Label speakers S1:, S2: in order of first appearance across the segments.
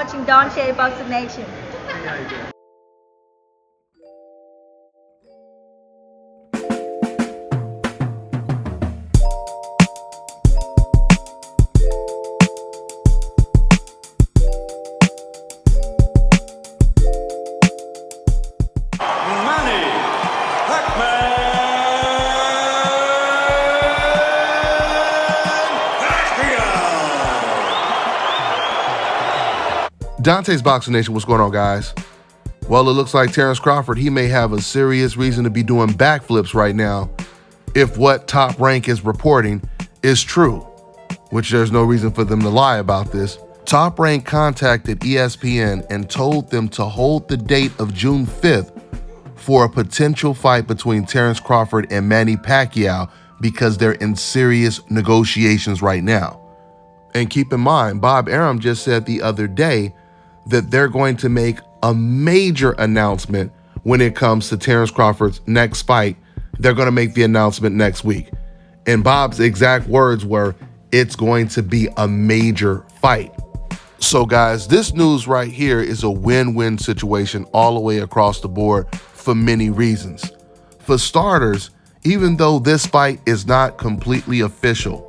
S1: watching Dontaesboxingnation.
S2: Dontaesboxingnation, what's going on, guys? Well, it looks like Terrence Crawford, he may have a serious reason to be doing backflips right now if what Top Rank is reporting is true, which there's no reason for them to lie about this. Top Rank contacted ESPN and told them to hold the date of June 5th for a potential fight between Terrence Crawford and Manny Pacquiao because they're in serious negotiations right now. And keep in mind, Bob Arum just said the other day that they're going to make a major announcement when it comes to Terrence Crawford's next fight. They're going to make the announcement next week. And Bob's exact words were, it's going to be a major fight. So guys, this news right here is a win-win situation all the way across the board for many reasons. For starters, even though this fight is not completely official,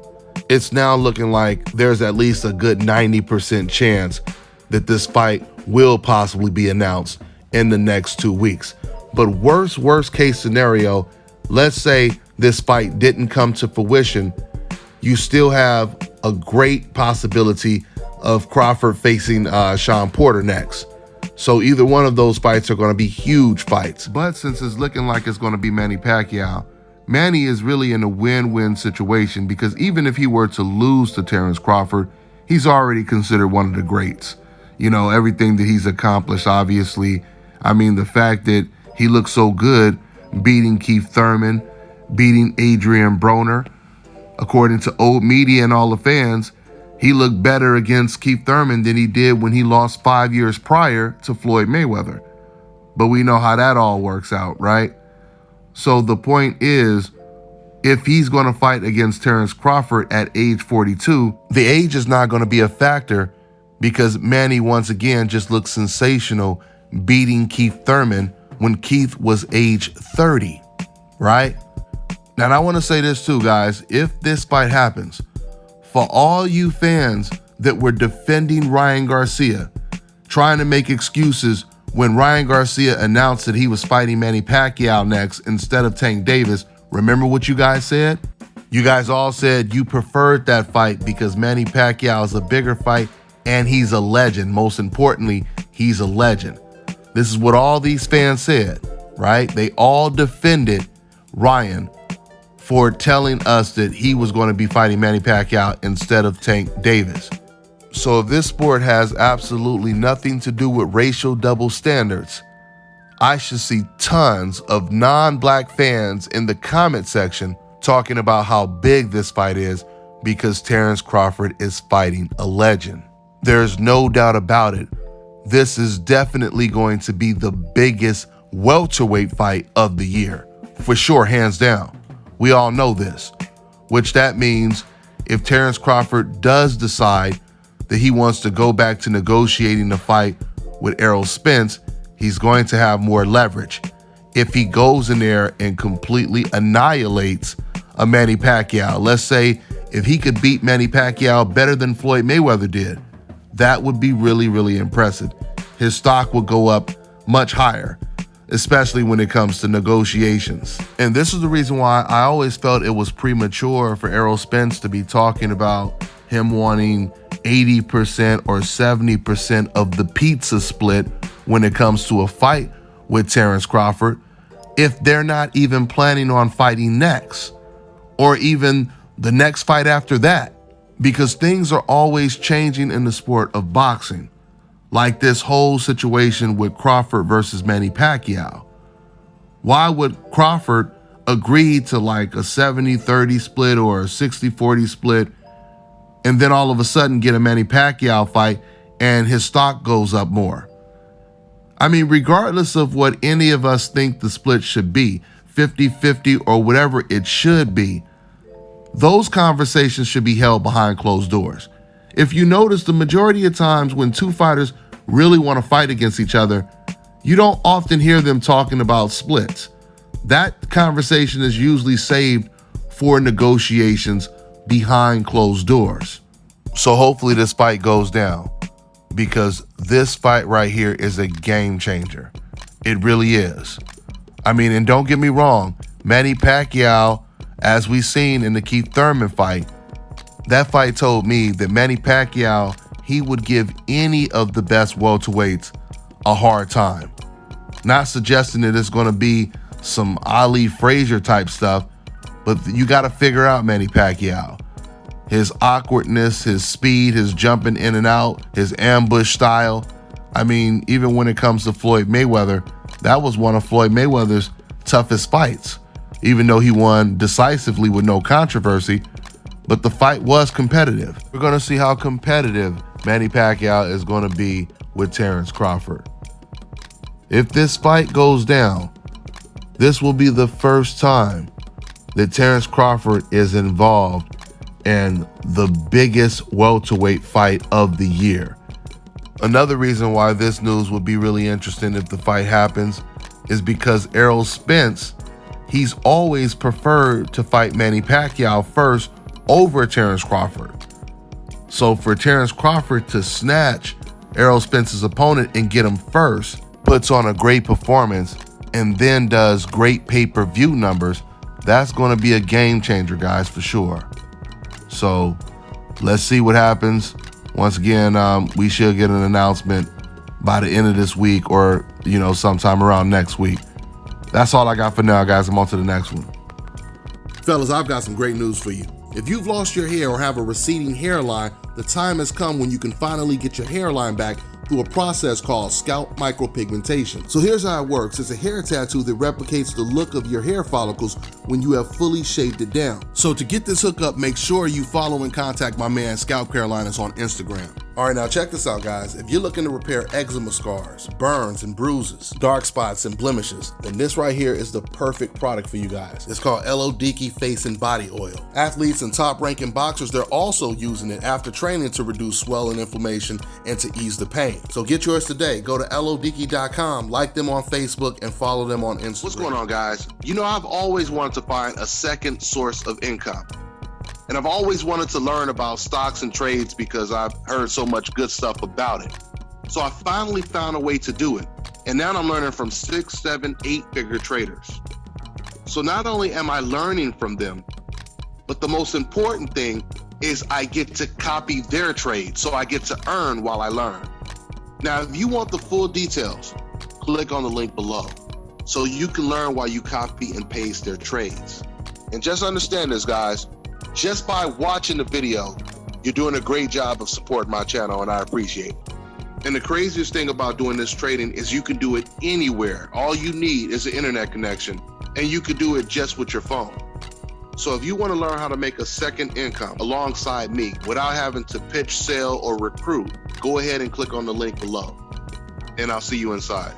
S2: it's now looking like there's at least a good 90% chance that this fight will possibly be announced in the next 2 weeks. But worst case scenario, let's say this fight didn't come to fruition, you still have a great possibility of Crawford facing Sean Porter next. So either one of those fights are going to be huge fights. But since it's looking like it's going to be Manny Pacquiao, Manny is really in a win-win situation because even if he were to lose to Terrence Crawford, he's already considered one of the greats. You know, everything that he's accomplished, obviously. I mean, the fact that he looked so good beating Keith Thurman, beating Adrian Broner. According to old media and all the fans, he looked better against Keith Thurman than he did when he lost 5 years prior to Floyd Mayweather. But we know how that all works out, right? So the point is, if he's going to fight against Terrence Crawford at age 42, the age is not going to be a factor because Manny once again just looked sensational beating Keith Thurman when Keith was age 30, right? Now, and I want to say this too, guys. If this fight happens, for all you fans that were defending Ryan Garcia, trying to make excuses when Ryan Garcia announced that he was fighting Manny Pacquiao next instead of Tank Davis, remember what you guys said? You guys all said you preferred that fight because Manny Pacquiao is a bigger fight and he's a legend. Most importantly, he's a legend. This is what all these fans said, right? They all defended Ryan for telling us that he was going to be fighting Manny Pacquiao instead of Tank Davis. So if this sport has absolutely nothing to do with racial double standards, I should see tons of non-black fans in the comment section talking about how big this fight is because Terrence Crawford is fighting a legend. There's no doubt about it. This is definitely going to be the biggest welterweight fight of the year. For sure, hands down. We all know this, which that means if Terrence Crawford does decide that he wants to go back to negotiating the fight with Errol Spence, he's going to have more leverage. If he goes in there and completely annihilates a Manny Pacquiao, let's say if he could beat Manny Pacquiao better than Floyd Mayweather did, that would be really, really impressive. His stock would go up much higher, especially when it comes to negotiations. And this is the reason why I always felt it was premature for Errol Spence to be talking about him wanting 80% or 70% of the pizza split when it comes to a fight with Terrence Crawford, if they're not even planning on fighting next, or even the next fight after that, because things are always changing in the sport of boxing. Like this whole situation with Crawford versus Manny Pacquiao. Why would Crawford agree to like a 70-30 split or a 60-40 split and then all of a sudden get a Manny Pacquiao fight and his stock goes up more? I mean, regardless of what any of us think the split should be, 50-50 or whatever it should be, those conversations should be held behind closed doors. If you notice, the majority of times when two fighters really want to fight against each other, you don't often hear them talking about splits. That conversation is usually saved for negotiations behind closed doors. So hopefully this fight goes down, because this fight right here is a game changer. It really is. I mean, and don't get me wrong, Manny Pacquiao, as we seen in the Keith Thurman fight, that fight told me that Manny Pacquiao, he would give any of the best welterweights a hard time. Not suggesting that it's going to be some Ali Frazier type stuff, but you got to figure out Manny Pacquiao. His awkwardness, his speed, his jumping in and out, his ambush style. I mean, even when it comes to Floyd Mayweather, that was one of Floyd Mayweather's toughest fights, even though he won decisively with no controversy. But the fight was competitive. We're going to see how competitive Manny Pacquiao is going to be with Terence Crawford. If this fight goes down, this will be the first time that Terence Crawford is involved in the biggest welterweight fight of the year. Another reason why this news would be really interesting if the fight happens is because Errol Spence, he's always preferred to fight Manny Pacquiao first over Terence Crawford. So for Terence Crawford to snatch Errol Spence's opponent and get him first, puts on a great performance, and then does great pay-per-view numbers, that's going to be a game changer, guys, for sure. So let's see what happens. Once again, we should get an announcement by the end of this week, or, sometime around next week. That's all I got for now, guys. I'm on to the next one. Fellas, I've got some great news for you. If you've lost your hair or have a receding hairline, the time has come when you can finally get your hairline back through a process called scalp micropigmentation. So here's how it works. It's a hair tattoo that replicates the look of your hair follicles when you have fully shaved it down. So to get this hookup, make sure you follow and contact my man ScalpCarolinas on Instagram. All right, now check this out, guys. If you're looking to repair eczema scars, burns and bruises, dark spots and blemishes, then this right here is the perfect product for you guys. It's called Elodiki Face and Body Oil. Athletes and top-ranking boxers, they're also using it after training to reduce swelling, inflammation, and to ease the pain. So get yours today. Go to elodiki.com, like them on Facebook, and follow them on Instagram. What's going on, guys? I've always wanted to find a second source of income. And I've always wanted to learn about stocks and trades because I've heard so much good stuff about it. So I finally found a way to do it. And now I'm learning from 6, 7, 8-figure traders. So not only am I learning from them, but the most important thing is I get to copy their trade. So I get to earn while I learn. Now, if you want the full details, click on the link below so you can learn while you copy and paste their trades. And just understand this, guys. Just by watching the video, you're doing a great job of supporting my channel, and I appreciate it. And the craziest thing about doing this trading is you can do it anywhere. All you need is an internet connection, and you can do it just with your phone. So if you want to learn how to make a second income alongside me without having to pitch, sell, or recruit, go ahead and click on the link below, and I'll see you inside.